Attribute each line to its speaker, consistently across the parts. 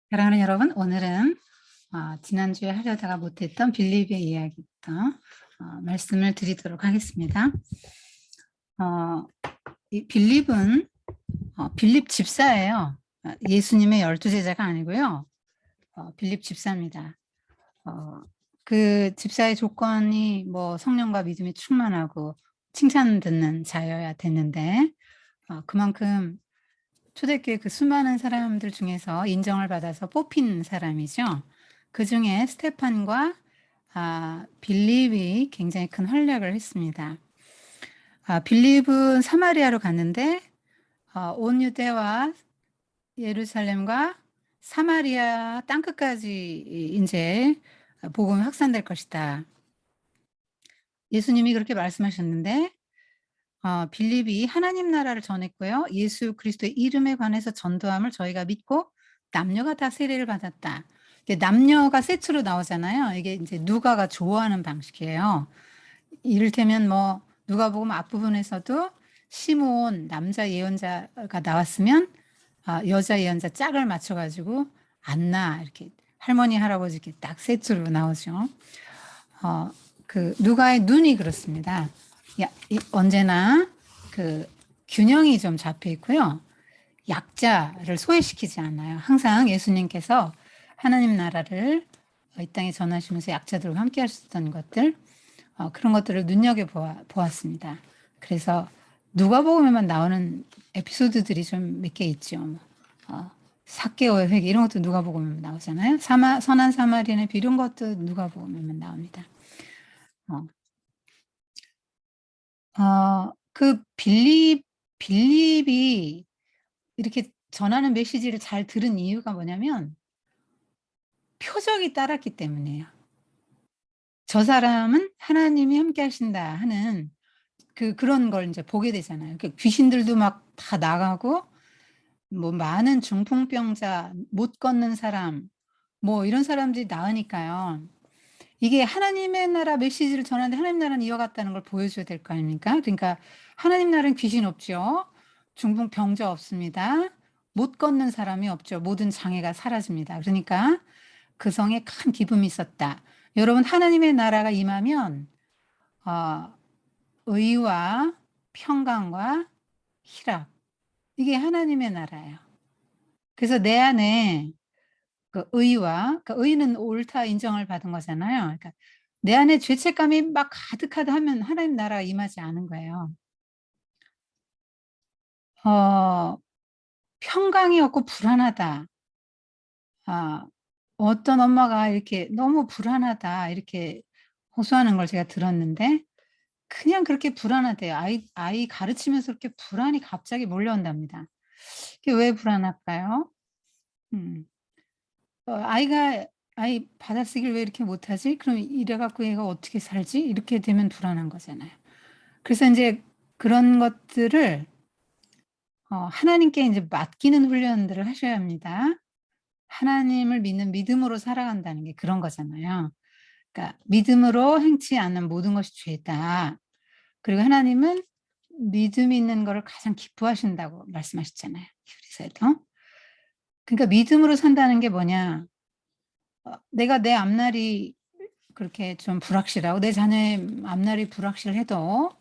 Speaker 1: 사랑하는 여러분, 오늘은 지난주에 하려다가 못했던 빌립의 이야기부터 말씀을 드리도록 하겠습니다. 이 빌립은 빌립 집사예요. 예수님의 12제자가 아니고요. 빌립 집사입니다. 그 집사의 조건이 뭐 성령과 믿음이 충만하고 칭찬 듣는 자여야 됐는데 그만큼 초대교회 그 수많은 사람들 중에서 인정을 받아서 뽑힌 사람이죠. 그중에 스테판과 빌립이 굉장히 큰 활약을 했습니다. 빌립은 사마리아로 갔는데 온 유대와 예루살렘과 사마리아 땅끝까지 이제 복음이 확산될 것이다. 예수님이 그렇게 말씀하셨는데 빌립이 하나님 나라를 전했고요. 예수 그리스도의 이름에 관해서 전도함을 저희가 믿고 남녀가 다 세례를 받았다. 남녀가 세트로 나오잖아요. 이게 이제 누가가 좋아하는 방식이에요. 이를테면 뭐 누가복음 앞부분에서도 시므온 남자 예언자가 나왔으면 여자 예언자 짝을 맞춰가지고 안나 이렇게 할머니 할아버지 이렇게 딱 세트로 나오죠. 그 누가의 눈이 그렇습니다. 언제나 그 균형이 좀 잡혀 있고요. 약자를 소외시키지 않아요. 항상 예수님께서 하나님 나라를 이 땅에 전하시면서 약자들과 함께 하셨던 것들, 그런 것들을 눈여겨보았습니다. 그래서 누가복음에만 나오는 에피소드들이 좀 몇 개 있죠. 삭개오의 회개 이런 것도 누가복음에만 나오잖아요. 선한 사마리안의 비 이런 것도 누가복음에만 나옵니다. 그 빌립이 이렇게 전하는 메시지를 잘 들은 이유가 뭐냐면 표적이 따랐기 때문이에요. 저 사람은 하나님이 함께 하신다 하는 그런 걸 이제 보게 되잖아요. 귀신들도 막 다 나가고 뭐 많은 중풍병자, 못 걷는 사람 뭐 이런 사람들이 나으니까요. 이게 하나님의 나라 메시지를 전하는데 하나님 나라는 이어갔다는 걸 보여줘야 될 거 아닙니까? 그러니까 하나님 나라는 귀신 없죠. 중풍병자 없습니다. 못 걷는 사람이 없죠. 모든 장애가 사라집니다. 그러니까 그 성에 큰 기쁨이 있었다. 여러분 하나님의 나라가 임하면 의와 평강과 희락 이게 하나님의 나라예요. 그래서 내 안에 그 의와 그 의는 옳다 인정을 받은 거잖아요. 그러니까 내 안에 죄책감이 막 가득하다 하면 하나님 나라가 임하지 않은 거예요. 평강이 없고 불안하다. 어떤 엄마가 이렇게 "너무 불안하다." 이렇게 호소하는 걸 제가 들었는데 그냥 그렇게 불안하대요. 아이 가르치면서 그렇게 불안이 갑자기 몰려온답니다. 그게 왜 불안할까요? 음. 아이 받아쓰기를 왜 이렇게 못하지? 그럼 이래 갖고 얘가 어떻게 살지? 이렇게 되면 불안한 거잖아요. 그래서 인제 그런 것들을 하나님께 인제 맡기는 훈련들을 하셔야 합니다. 하나님을 믿는 믿음으로 살아간다는 게 그런 거잖아요. 그러니까 "믿음으로 행치 않는 모든 것이 죄다." 그리고 하나님은 믿음이 있는 거를 가장 기뻐하신다고 말씀하셨잖아요, 히브리서에도. 그러니까 믿음으로 산다는 게 뭐냐? 내가 내 앞날이 그렇게 좀 불확실하고 내 자녀의 앞날이 불확실해도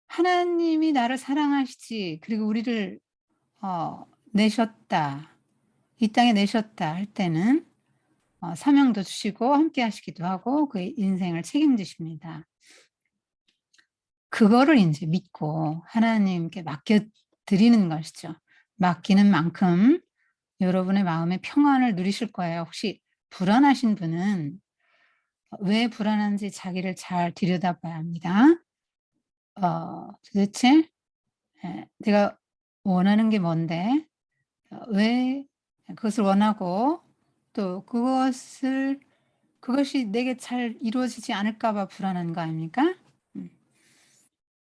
Speaker 1: 하나님이 나를 사랑하시지 그리고 우리를 내셨다. 이 땅에 내셨다 할 때는 사명도 주시고 함께 하시기도 하고 그의 인생을 책임지십니다. 그거를 인제 믿고 하나님께 맡겨 드리는 것이죠. 맡기는 만큼 여러분의 마음에 평안을 누리실 거예요. 혹시 불안하신 분은 왜 불안한지 자기를 잘 들여다봐야 합니다. 도대체 내가 원하는 게 뭔데 왜 그것을 원하고 또 그것이 내게 잘 이루어지지 않을까 봐 불안한 거 아닙니까? 음.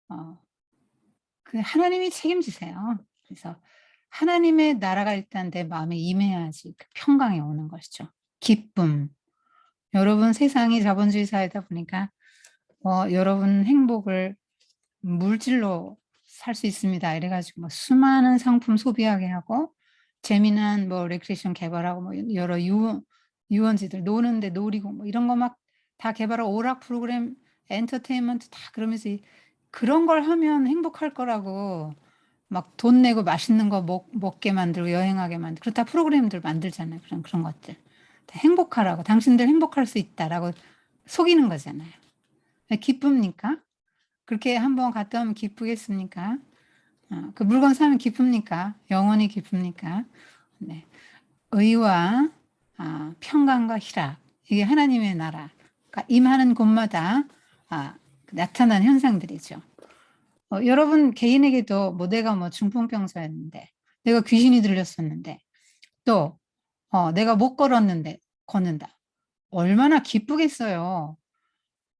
Speaker 1: 어 그 하나님이 책임지세요. 그래서 하나님의 나라가 일단 내 마음에 임해야지 그 평강이 오는 것이죠. 기쁨. 여러분 세상이 자본주의 사회다 보니까 여러분 행복을 물질로 살 수 있습니다. 이래 가지고 막 수많은 상품 소비하게 하고 재미난 뭐 레크레이션 개발하고 뭐 여러 유원지들 노는데 놀이공 뭐 이런 거 막 다 개발하고 오락 프로그램, 엔터테인먼트 다 그러면서 그런 걸 하면 행복할 거라고 막 돈 내고 맛있는 거 먹게 만들고 여행하게 만들고 그렇다 프로그램들 만들잖아요. 그런 것들. 다 행복하라고 당신들 행복할 수 있다라고 속이는 거잖아요. 기쁩니까? 그렇게 한번 갔다 오면 기쁘겠습니까? 그 물건 사면 기쁩니까? 영원히 기쁩니까? 네. 의와 평강과 희락, 이게 하나님의 나라가 임하는 곳마다 나타난 현상들이죠. 여러분 개인에게도 뭐 내가 뭐 중풍병자였는데, 내가 귀신이 들렸었는데, 또 내가 못 걷는다. 얼마나 기쁘겠어요.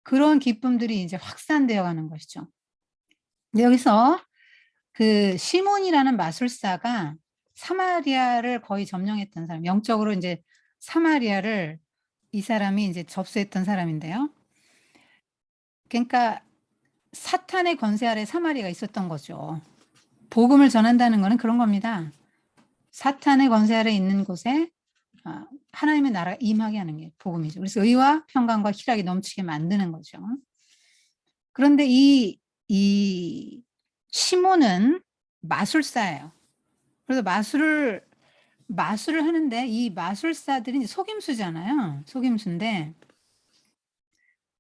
Speaker 1: 그런 기쁨들이 이제 확산되어 가는 것이죠. 여기서 그 시몬이라는 마술사가 사마리아를 거의 점령했던 사람, 영적으로 이제 사마리아를 이 사람이 이제 접수했던 사람인데요. 그러니까 사탄의 권세 아래 사마리아가 있었던 거죠. 복음을 전한다는 것은 그런 겁니다. 사탄의 권세 아래 있는 곳에 하나님의 나라가 임하게 하는 게 복음이죠. 그래서 의와 평강과 희락이 넘치게 만드는 거죠. 그런데 이 시몬은 마술사예요. 그래서 마술을 하는데 이 마술사들이 이제 속임수잖아요. 속임수인데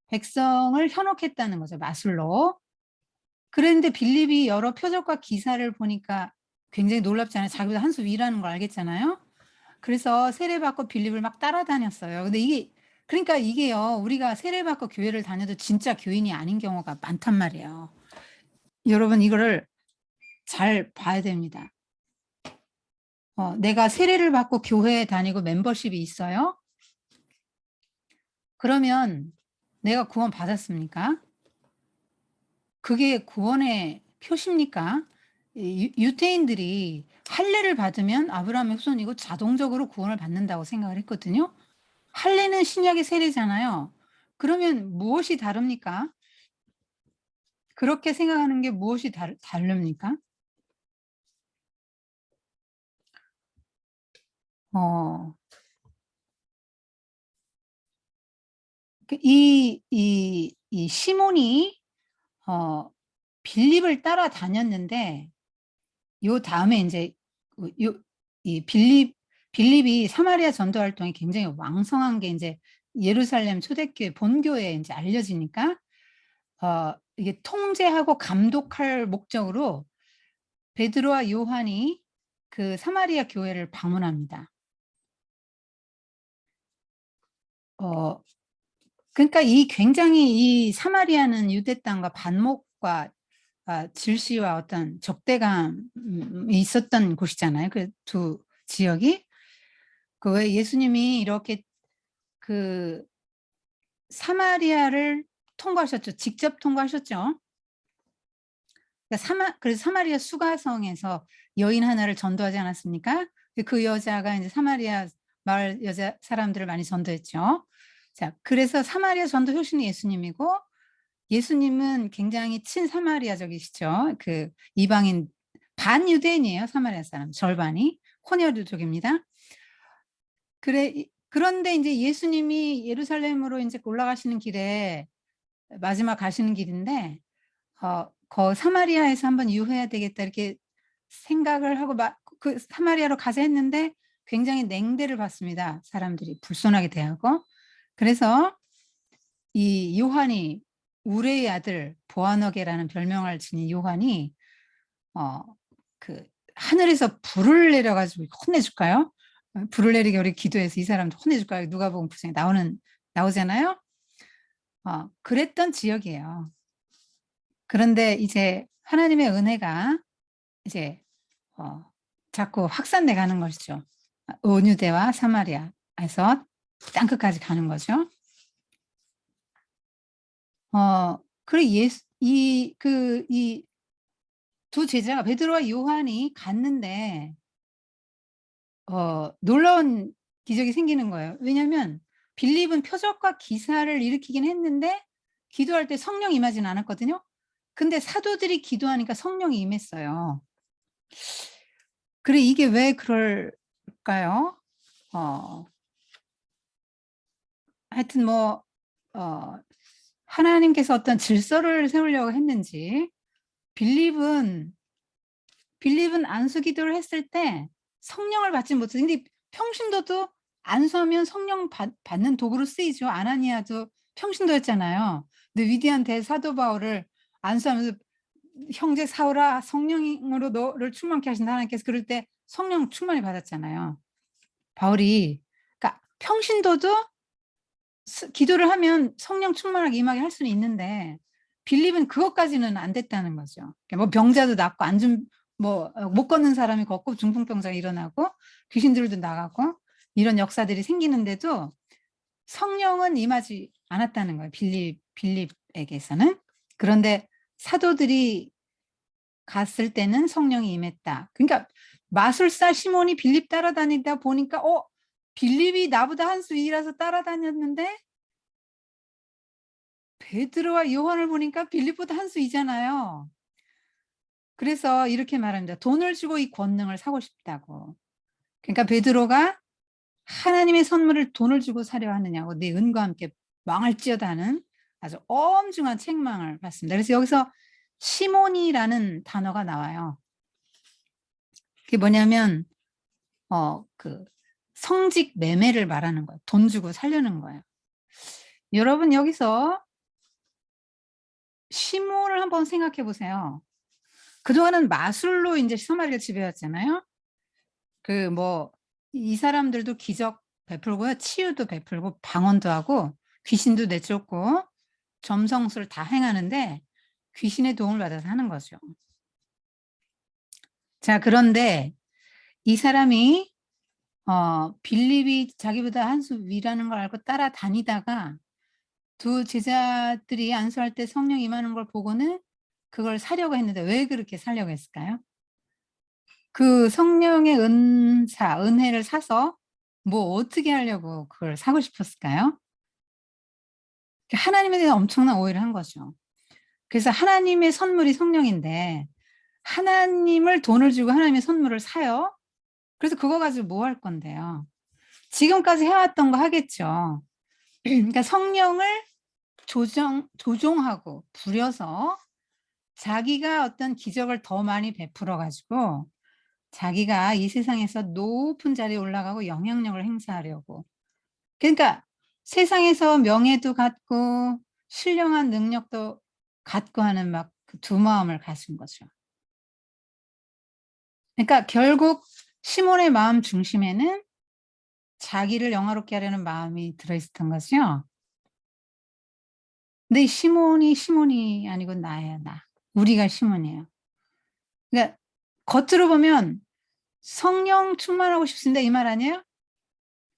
Speaker 1: 백성을 현혹했다는 거죠. 마술로. 그런데 빌립이 여러 표적과 기사를 보니까 굉장히 놀랍잖아요. 자기보다 한 수 위라는 걸 알겠잖아요. 그래서 세례받고 빌립을 막 따라다녔어요. 근데 그러니까 이게요. 우리가 세례받고 교회를 다녀도 진짜 교인이 아닌 경우가 많단 말이에요. 여러분 이거를 잘 봐야 됩니다. 내가 세례를 받고 교회에 다니고 멤버십이 있어요? 그러면 내가 구원 받았습니까? 그게 구원의 표시입니까? 유태인들이 할례를 받으면 아브라함의 후손이고 자동적으로 구원을 받는다고 생각을 했거든요. 할례는 신약의 세례잖아요. 그러면 무엇이 다릅니까? 그렇게 생각하는 게 무엇이 다릅니까? 이 시몬이 빌립을 따라다녔는데 요 다음에 이제 이 빌립이 사마리아 전도 활동이 굉장히 왕성한 게 이제 예루살렘 초대교회 본교회에 이제 알려지니까 이게 통제하고 감독할 목적으로 베드로와 요한이 그 사마리아 교회를 방문합니다. 그러니까 굉장히 이 사마리아는 유대 땅과 반목과 질시와 어떤 적대감이 있었던 곳이잖아요. 그 두 지역이. 그 왜 예수님이 이렇게 그 사마리아를 통과하셨죠. 직접 통과하셨죠. 그러니까 그래서 사마리아 수가성에서 여인 하나를 전도하지 않았습니까? 그 여자가 이제 사마리아 마을 여자 사람들을 많이 전도했죠. 자, 그래서 사마리아 전도 효신이 예수님이고, 예수님은 굉장히 친사마리아적이시죠. 그 이방인 반유대인이에요. 사마리아 사람 절반이 혼혈족입니다. 그런데 이제 예수님이 예루살렘으로 이제 올라가시는 길에 마지막 가시는 길인데 거 사마리아에서 한번 유해해야 되겠다 이렇게 생각을 하고 그 사마리아로 가자 했는데 굉장히 냉대를 받습니다. 사람들이 불손하게 대하고. 그래서 이 요한이 우레의 아들 보아너게라는 별명을 지닌 요한이 그 하늘에서 불을 내려가지고 혼내줄까요? 불을 내리게 우리 기도해서 이 사람도 혼내줄까요? 누가복음 9장에 나오잖아요. 그랬던 지역이에요. 그런데 이제 하나님의 은혜가 이제 자꾸 확산돼 가는 것이죠. 온유대와 사마리아에서 땅끝까지 가는 거죠. 그리고 이 두 제자가 베드로와 요한이 갔는데 놀라운 기적이 생기는 거예요. 왜냐하면 빌립은 표적과 기사를 일으키긴 했는데 기도할 때 성령이 임하진 않았거든요. 근데 사도들이 기도하니까 성령이 임했어요. 그래 이게 왜 그럴까요? 어 하여튼 뭐 하나님께서 어떤 질서를 세우려고 했는지 빌립은 안수 기도를 했을 때 성령을 받지 못해. 근데 평신도도 안수하면 성령 받는 도구로 쓰이죠. 아나니아도 평신도였잖아요. 근데 위대한 대사도 바울을 안수하면서 형제 사울아 성령으로 너를 충만케 하신다 하나님께서 그럴 때 성령 충만히 받았잖아요. 바울이 그러니까 평신도도 기도를 하면 성령 충만하게 임하게 할 수는 있는데 빌립은 그것까지는 안 됐다는 거죠. 그러니까 뭐 병자도 낫고 못 걷는 사람이 걷고 중풍병자가 일어나고 귀신들도 나가고 이런 역사들이 생기는데도 성령은 임하지 않았다는 거예요. 빌립에게서는. 그런데 사도들이 갔을 때는 성령이 임했다. 그러니까 마술사 시몬이 빌립 따라다니다 보니까 빌립이 나보다 한 수 위라서 따라다녔는데 베드로와 요한을 보니까 빌립보다 한 수 위잖아요. 그래서 이렇게 말합니다. 돈을 주고 이 권능을 사고 싶다고. 그러니까 베드로가 하나님의 선물을 돈을 주고 사려 하느냐고 내 은과 함께 망할지어다 하는 아주 엄중한 책망을 받습니다. 그래서 여기서 시몬이라는 단어가 나와요. 그게 뭐냐면 그 성직 매매를 말하는 거예요. 돈 주고 살려는 거예요. 여러분 여기서 시몬을 한번 생각해 보세요. 그동안은 마술로 이제 서마리아 지배였잖아요. 이 사람들도 기적 베풀고요. 치유도 베풀고 방언도 하고 귀신도 내쫓고 점성술 다 행하는데 귀신의 도움을 받아서 하는 거죠. 자, 그런데 이 사람이 빌립이 자기보다 한 수 위라는 걸 알고 따라다니다가 두 제자들이 안수할 때 성령 임하는 걸 보고는 그걸 사려고 했는데 왜 그렇게 사려고 했을까요? 그 성령의 은혜를 사서 뭐 어떻게 하려고 그걸 사고 싶었을까요? 하나님에 대한 엄청난 오해를 한 거죠. 그래서 하나님의 선물이 성령인데 하나님을 돈을 주고 하나님의 선물을 사요. 그래서 그거 가지고 뭐 할 건데요. 지금까지 해왔던 거 하겠죠. 그러니까 성령을 조종하고 부려서 자기가 어떤 기적을 더 많이 베풀어 가지고 자기가 이 세상에서 높은 자리에 올라가고 영향력을 행사하려고. 그러니까 세상에서 명예도 갖고 신령한 능력도 갖고 하는 막 그 두 마음을 가진 거죠. 그러니까 결국 시몬의 마음 중심에는 자기를 영화롭게 하려는 마음이 들어있었던 거죠. 근데 이 시몬이 아니고 나예요, 나. 우리가 시몬이에요. 그러니까 겉으로 보면 성령 충만하고 싶습니다 이 말 아니에요?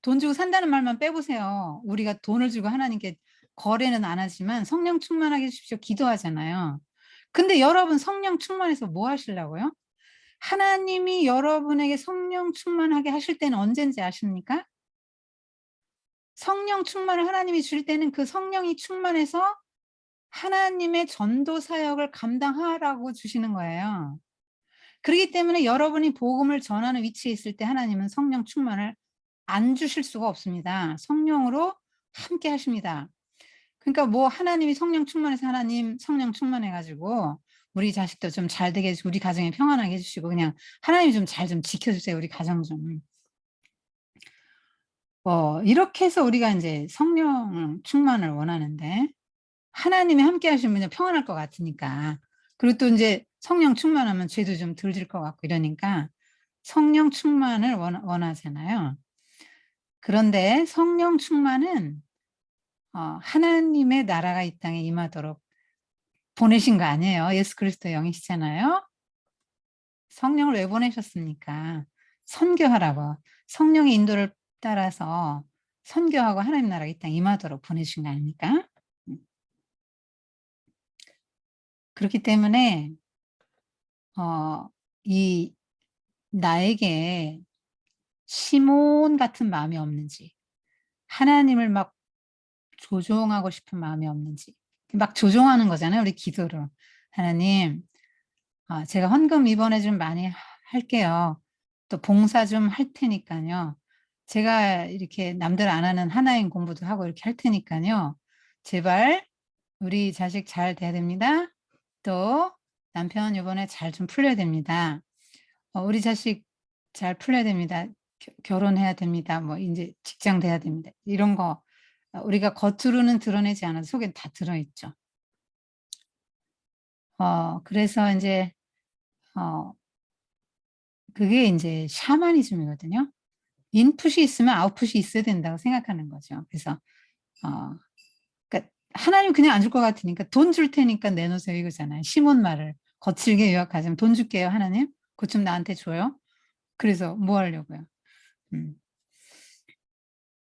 Speaker 1: 돈 주고 산다는 말만 빼보세요. 우리가 돈을 주고 하나님께 거래는 안 하지만 성령 충만하게 해 주십시오 기도하잖아요. 근데 여러분 성령 충만해서 뭐 하시려고요? 하나님이 여러분에게 성령 충만하게 하실 때는 언젠지 아십니까? 성령 충만을 하나님이 줄 때는 그 성령이 충만해서 하나님의 전도 사역을 감당하라고 주시는 거예요. 그렇기 때문에 여러분이 복음을 전하는 위치에 있을 때 하나님은 성령 충만을 안 주실 수가 없습니다. 성령으로 함께 하십니다. 그러니까 뭐 하나님이 성령 충만해서 하나님 성령 충만해 가지고 우리 자식도 좀 잘 되게 해 주시고 우리 가정에 평안하게 해 주시고 그냥 하나님 좀 잘 좀 지켜 주세요. 우리 가정 좀. 이렇게 해서 우리가 인제 성령 충만을 원하는데 하나님이 함께 하시면 평안할 것 같으니까. 그리고 또 인제 성령 충만하면 죄도 좀 덜 질 것 같고 이러니까 성령 충만을 원하잖아요. 그런데 성령 충만은 하나님의 나라가 이 땅에 임하도록 보내신 거 아니에요. 예수 그리스도의 영이시잖아요. 성령을 왜 보내셨습니까? 선교하라고. 성령의 인도를 따라서 선교하고 하나님 나라가 이 땅에 임하도록 보내신 거 아닙니까? 음. 그렇기 때문에 이 나에게 시몬 같은 마음이 없는지 하나님을 막 조종하고 싶은 마음이 없는지 막 조종하는 거잖아요 우리 기도로. 하나님 제가 헌금 이번에 좀 많이 할게요. 또 봉사 좀 할 테니까요. 제가 이렇게 남들 안 하는 하나인 공부도 하고 이렇게 할 테니까요. 제발 우리 자식 잘 돼야 됩니다. 또 남편 요번에 잘 좀 풀려야 됩니다. 우리 자식 잘 풀려야 됩니다. 결혼해야 됩니다. 뭐 인제 직장 돼야 됩니다. 이런 거 우리가 겉으로는 드러내지 않아도 속엔 다 들어 있죠. 그래서 인제 어 그게 인제 샤머니즘이거든요. 인풋이 있으면 아웃풋이 있어야 된다고 생각하는 거죠. 그래서 어 그러니까 하나님 그냥 안 줄 것 같으니까 "돈 줄 테니까 내놓으세요." 이거잖아요. 시몬 말을 거칠게 요약하자면 "돈 줄게요 하나님. 그것 좀 나한테 줘요." 그래서 뭐 하려고요. 음.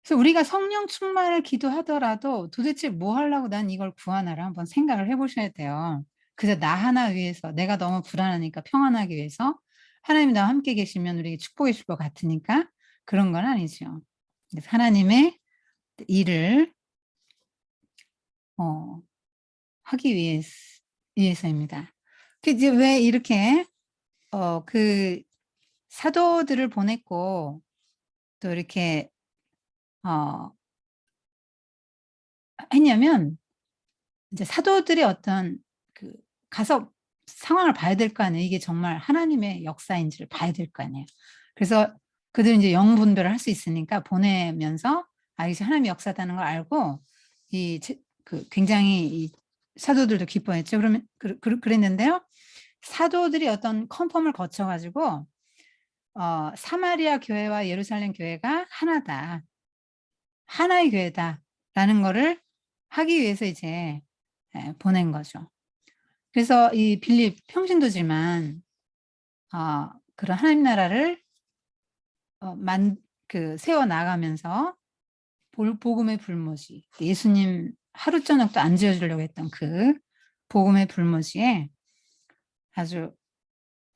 Speaker 1: 그래서 우리가 성령 충만을 기도하더라도 '도대체 뭐 하려고 난 이걸 구하나.'를 한번 생각을 해 보셔야 돼요. 그저 나 하나 위해서 내가 너무 불안하니까 평안하기 위해서 하나님이 나와 함께 계시면 우리에게 축복이 줄 것 같으니까 그런 건 아니죠. 그래서 하나님의 일을 어 하기 위해서입니다. 그 이제 왜 이렇게 그 사도들을 보냈고 또 이렇게 어 했냐면 이제 사도들의 어떤 그 가서 상황을 봐야 될 거 아니에요. 이게 정말 하나님의 역사인지를 봐야 될 거 아니에요. 그래서 그들은 이제 영분별을 할 수 있으니까 보내면서 이게 하나님의 역사다는 걸 알고 굉장히 이 사도들도 기뻐했죠. 그러면 그랬는데요. 사도들이 어떤 컨펌을 거쳐 가지고 "사마리아 교회와 예루살렘 교회가 하나다. 하나의 교회다."라는 거를 하기 위해서 이제 보낸 거죠. 그래서 이 빌립 평신도지만 그런 하나님 나라를 어 만 세워 나가면서 복음의 불모지, 예수님 하루 저녁도 안 지어 주려고 했던 그 복음의 불모지에 아주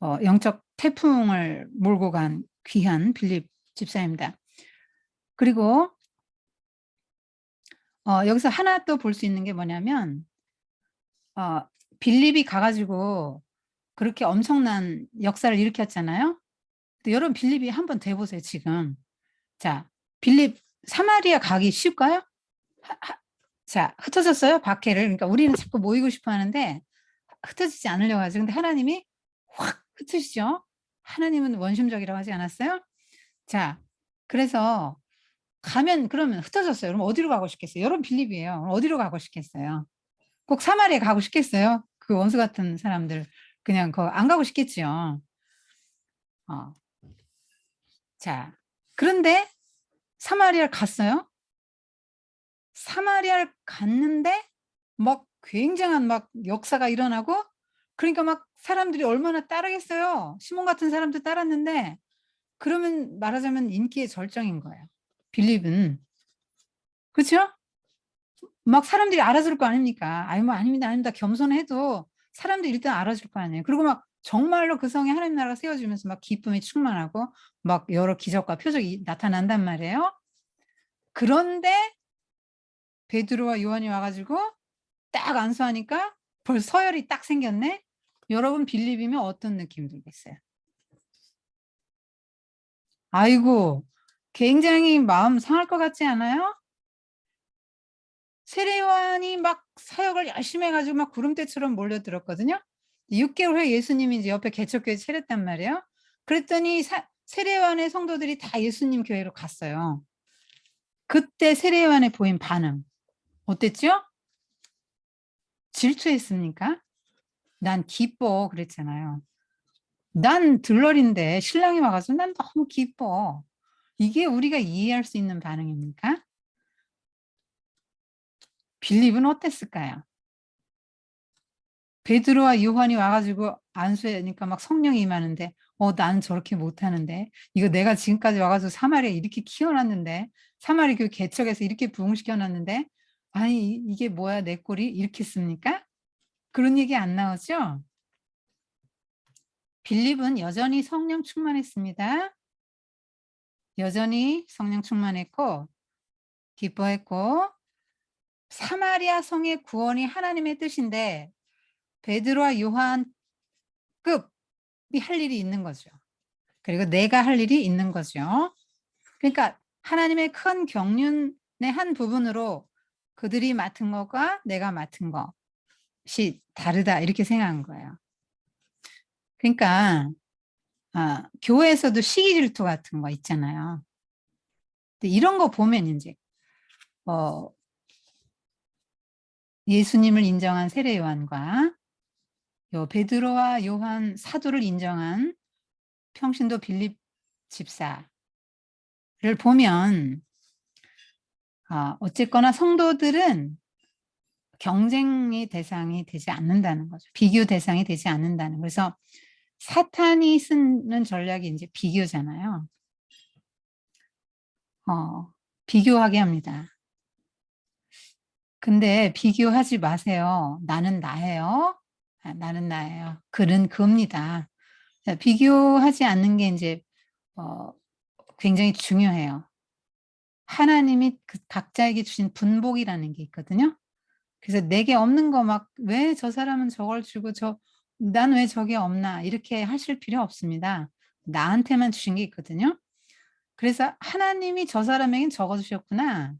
Speaker 1: 영적 태풍을 몰고 간 귀한 빌립 집사입니다. 그리고 여기서 하나 또 볼 수 있는 게 뭐냐면 빌립이 가 가지고 그렇게 엄청난 역사를 일으켰잖아요. 근데 여러분 빌립이 한번 돼 보세요 지금. 자, 빌립 사마리아 가기 쉽을까요? 하 하 자, 흩어졌어요 박해를. 그러니까 우리는 자꾸 모이고 싶어 하는데 흩어지지 않으려고 하죠. 근데 하나님이 확 흩으시죠. 하나님은 원심적이라고 하지 않았어요? 자, 그래서 가면 그러면 흩어졌어요. 그럼 어디로 가고 싶겠어요? 여러분 빌립이에요. 그럼 어디로 가고 싶겠어요? 꼭 사마리아 가고 싶겠어요? 그 원수 같은 사람들 그냥 안 가고 싶겠지요. 어 자, 그런데 사마리아를 갔어요. 사마리아를 갔는데 막 굉장한 막 역사가 일어나고 그러니까 막 사람들이 얼마나 따르겠어요. 시몬 같은 사람도 따랐는데 그러면 말하자면 인기의 절정인 거예요. 빌립은. 그쵸? 막 사람들이 알아줄 거 아닙니까? "아유 뭐 아닙니다, 아닙니다." 겸손해도 사람들이 일단 알아줄 거 아니에요. 그리고 막 정말로 그 성에 하나님 나라가 세워지면서 막 기쁨이 충만하고 막 여러 기적과 표적이 나타난단 말이에요. 그런데 베드로와 요한이 와 가지고 딱 안수하니까 벌써 서열이 딱 생겼네. 여러분 빌립이면 어떤 느낌이 들겠어요? 아이고 굉장히 마음 상할 것 같지 않아요? 세례 요한이 막 사역을 열심히 해 가지고 막 구름대처럼 몰려들었거든요. 6 개월 후에 예수님이 이제 옆에 개척교회 차렸단 말이에요. 그랬더니 세례 요한의 성도들이 다 예수님 교회로 갔어요. 그때 세례 요한의 보인 반응 어땠죠? 질투했습니까? "난 기뻐." 그랬잖아요. "난 들러리인데 신랑이 와 가지고 난 너무 기뻐." 이게 우리가 이해할 수 있는 반응입니까? 빌립은 어땠을까요? 베드로와 요한이 와 가지고 안수하니까 막 성령이 임하는데 나는 저렇게 못하는데. 이거 내가 지금까지 와 가지고 사마리아 이렇게 키워 놨는데 사마리아 교회 개척해서 이렇게 부흥시켜 놨는데 아니 이게 뭐야 내 꼴이 이렇겠습니까? 그런 얘기 안 나오죠? 빌립은 여전히 성령 충만했습니다. 여전히 성령 충만했고 기뻐했고 사마리아 성의 구원이 하나님의 뜻인데 베드로와 요한급이 할 일이 있는 거죠. 그리고 내가 할 일이 있는 거죠. 그러니까 하나님의 큰 경륜의 한 부분으로 그들이 맡은 것과 내가 맡은 것이 다르다 이렇게 생각한 거예요. 그러니까 교회에서도 시기 질투 같은 거 있잖아요. 근데 이런 거 보면 이제 예수님을 인정한 세례 요한과 베드로와 요한 사도를 인정한 평신도 빌립 집사를 보면 어쨌거나 성도들은 경쟁의 대상이 되지 않는다는 거죠. 비교 대상이 되지 않는다는. 그래서 사탄이 쓰는 전략이 이제 비교잖아요. 비교하게 합니다. 근데 비교하지 마세요. 나는 나예요. 나는 나예요. 그는 그입니다. 비교하지 않는 게 이제 굉장히 중요해요. 하나님이 각자에게 주신 분복이라는 게 있거든요. 그래서 내게 없는 거 막 왜 저 사람은 저걸 주고 난 왜 저게 없나 이렇게 하실 필요 없습니다. 나한테만 주신 게 있거든요. 그래서 하나님이 저 사람에겐 저거 주셨구나.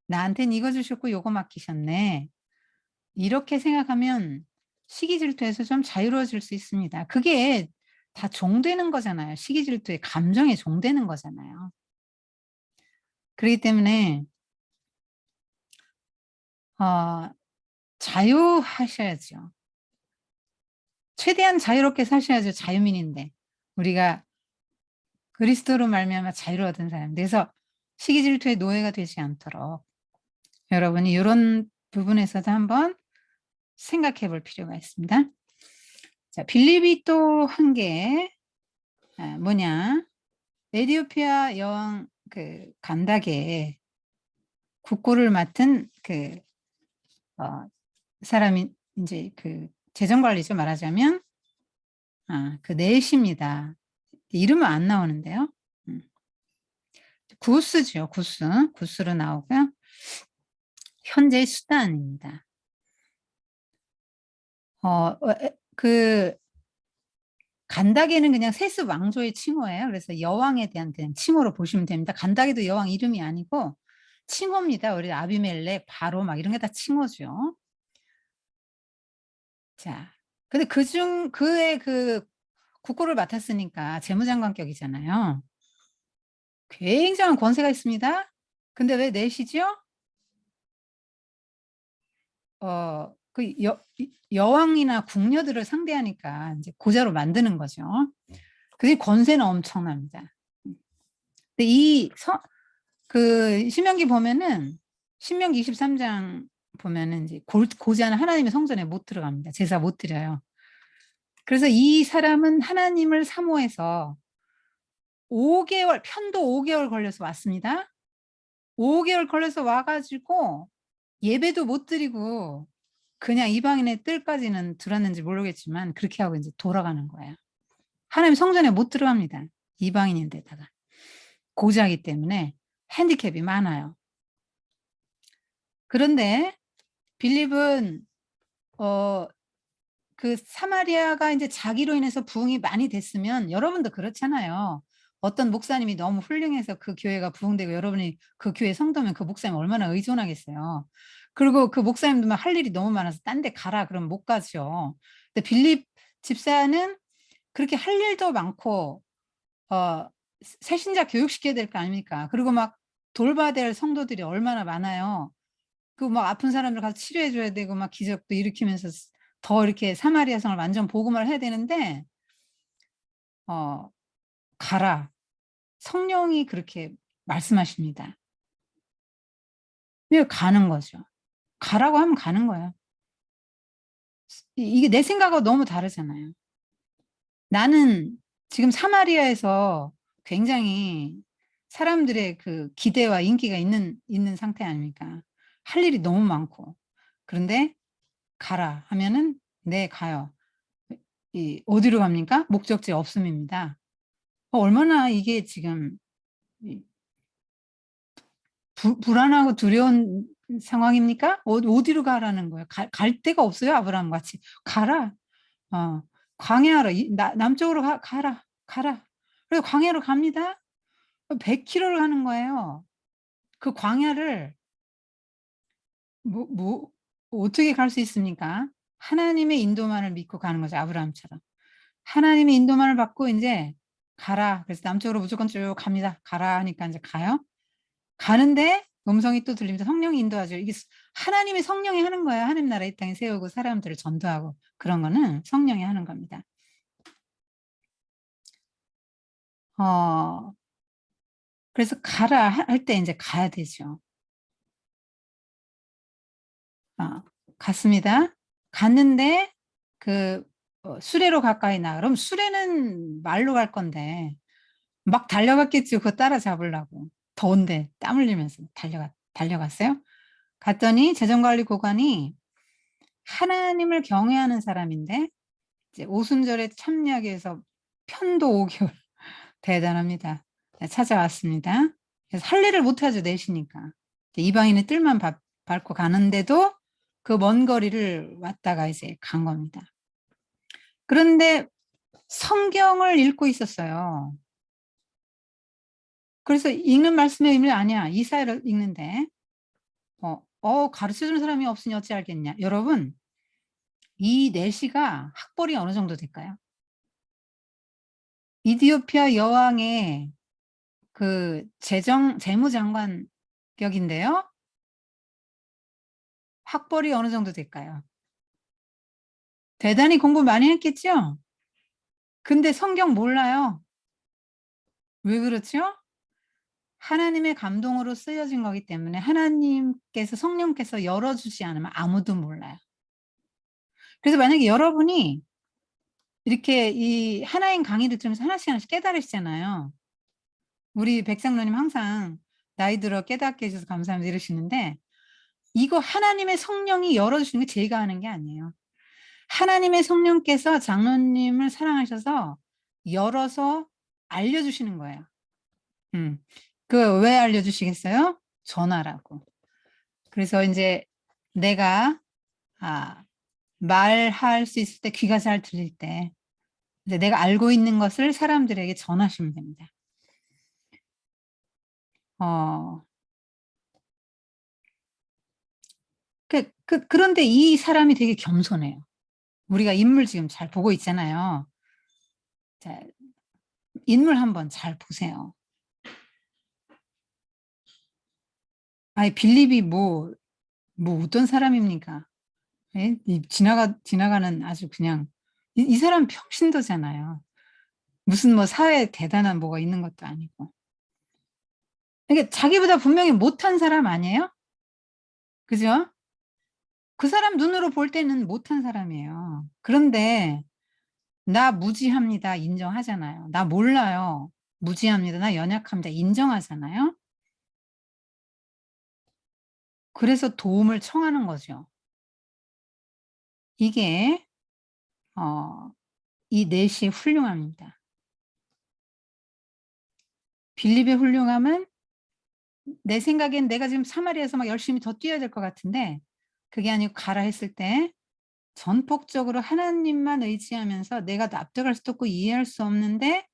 Speaker 1: 나한텐 이거 주셨고 요거 맡기셨네. 이렇게 생각하면 시기 질투에서 좀 자유로워질 수 있습니다. 그게 다 종되는 거잖아요. 시기 질투의 감정에 종되는 거잖아요. 그렇기 때문에 자유하셔야죠. 최대한 자유롭게 사셔야죠. 자유민인데. 우리가 그리스도로 말미암아 자유를 얻은 사람. 그래서 시기 질투의 노예가 되지 않도록 여러분이 요런 부분에서도 한번 생각해 볼 필요가 있습니다. 자, 빌립이 또 한 게 뭐냐? 에티오피아 여왕 간다게 국고를 맡은 사람이 이제 재정 관리죠, 말하자면. 그 넷입니다. 이름은 안 나오는데요. 구스죠, 구스. 구스로 나오고요. 현재 수단입니다. 간다게는 그냥 세습 왕조의 칭호예요. 그래서 여왕에 대한 그냥 칭호로 보시면 됩니다. 간다게도 여왕 이름이 아니고 칭호입니다. 우리 아비멜렉, 바로 막 이런 게 다 칭호죠. 자, 근데 그의 국고를 맡았으니까 재무장관격이잖아요. 굉장한 권세가 있습니다. 근데 왜 넷이죠? 여왕이나 궁녀들을 상대하니까 이제 고자로 만드는 거죠. 그게 권세는 엄청납니다. 근데 신명기 보면은 신명기 23장 보면은 이제 고자는 하나님의 성전에 못 들어갑니다. 제사 못 드려요. 그래서 이 사람은 하나님을 사모해서 5개월, 편도 5개월 걸려서 왔습니다. 5개월 걸려서 와가지고 예배도 못 드리고 그냥 이방인의 뜰까지는 들었는지 모르겠지만 그렇게 하고 이제 돌아가는 거예요. 하나님 성전에 못 들어갑니다. 이방인인데다가. 고자이기 때문에 핸디캡이 많아요. 그런데 빌립은 사마리아가 이제 자기로 인해서 부흥이 많이 됐으면 여러분도 그렇잖아요. 어떤 목사님이 너무 훌륭해서 그 교회가 부흥되고 여러분이 그 교회 성도면 그 목사님 얼마나 의존하겠어요. 그리고 그 목사님도 막 할 일이 너무 많아서 딴 데 가라 그러면 못 가죠. 근데 빌립 집사는 그렇게 할 일도 많고 새신자 교육시켜야 될 거 아닙니까? 그리고 막 돌봐야 될 성도들이 얼마나 많아요. 막 아픈 사람들 가서 치료해 줘야 되고 막 기적도 일으키면서 더 이렇게 사마리아 성을 완전 복음을 해야 되는데 가라. 성령이 그렇게 말씀하십니다. 왜 가는 거죠. 가라고 하면 가는 거예요. 이게 내 생각하고 너무 다르잖아요. 나는 지금 사마리아에서 굉장히 사람들의 기대와 인기가 있는 상태 아닙니까? 할 일이 너무 많고. 그런데 가라 하면은 네, 가요. 어디로 갑니까? 목적지 없음입니다. 얼마나 이게 지금 불안하고 두려운 상황입니까? 어디로 가라는 거예요? 갈 데가 없어요, 아브라함 같이. 가라. 광야로 남쪽으로 가라. 가라. 그래서 광야로 갑니다. 100km를 가는 거예요. 그 광야를 뭐 어떻게 갈 수 있습니까? 하나님의 인도만을 믿고 가는 거죠, 아브라함처럼. 하나님의 인도만을 받고 인제 "가라." 그래서 남쪽으로 무조건 쭉 갑니다. "가라." 하니까 인제 가요. 가는데 음성이 또 들립니다. 성령이 인도하죠. 이게 하나님의 성령이 하는 거예요. 하나님 나라 이 땅에 세우고 사람들을 전도하고 그런 거는 성령이 하는 겁니다. 어 그래서 "가라." 할 때 인제 가야 되죠. 어 갔습니다. 갔는데 그 수레로 가까이 나 그럼 수레는 말로 갈 건데 막 달려갔겠죠, 그거 따라잡으려고. 더운데 땀 흘리면서 달려갔어요. 갔더니 재정관리고관이 하나님을 경외하는 사람인데 이제 오순절에 참여하기 위해서 편도 5 개월 대단합니다. 네 찾아왔습니다. 그래서 할례를 못 하죠, 넷이니까. 이제 이방인의 뜰만 밟고 가는데도 그 먼 거리를 왔다가 이제 간 겁니다. 그런데 성경을 읽고 있었어요. 그래서 읽는 말씀의 의미는 아니야. 이사야를 읽는데 가르쳐 주는 사람이 없으니 어찌 알겠냐. 여러분 이 내시가 학벌이 어느 정도 될까요? 이디오피아 여왕의 그 재무장관 격인데요. 학벌이 어느 정도 될까요? 대단히 공부 많이 했겠죠? 근데 성경 몰라요. 왜 그렇죠? 하나님의 감동으로 쓰여진 거기 때문에 하나님께서 성령께서 열어 주지 않으면 아무도 몰라요. 그래서 만약에 여러분이 이렇게 이 하나님 강의를 들으면서 하나씩 하나씩 깨달으시잖아요. 우리 백장로님 항상 "나이 들어 깨닫게 해 주셔서 감사합니다." 이러시는데 이거 하나님의 성령이 열어 주시는 게 제가 하는 게 아니에요. 하나님의 성령께서 장로님을 사랑하셔서 열어서 알려 주시는 거예요. 음. 그 왜 알려 주시겠어요? 전하라고. 그래서 인제 내가 아 말할 수 있을 때 귀가 잘 들릴 때 이제 내가 알고 있는 것을 사람들에게 전하시면 됩니다. 어 그런데 이 사람이 되게 겸손해요. 우리가 인물 지금 잘 보고 있잖아요. 자 인물 한번 잘 보세요. 아이 빌립이 뭐 어떤 사람입니까? 예? 이 지나가는 아주 그냥 이 사람 평신도잖아요. 무슨 뭐 사회에 대단한 뭐가 있는 것도 아니고. 그러니까 자기보다 분명히 못한 사람 아니에요? 그죠? 그 사람 눈으로 볼 때는 못한 사람이에요. 그런데 "나 무지합니다." 인정하잖아요. "나 몰라요." "무지합니다. 나 연약합니다." 인정하잖아요. 그래서 도움을 청하는 거죠. 이게 어 이 넷이 훌륭합니다. 빌립의 훌륭함은 내 생각엔 내가 지금 사마리아에서 막 열심히 더 뛰어야 될 것 같은데 그게 아니고 가라 했을 때 전폭적으로 하나님만 의지하면서 내가 납득할 수도 없고 이해할 수 없는데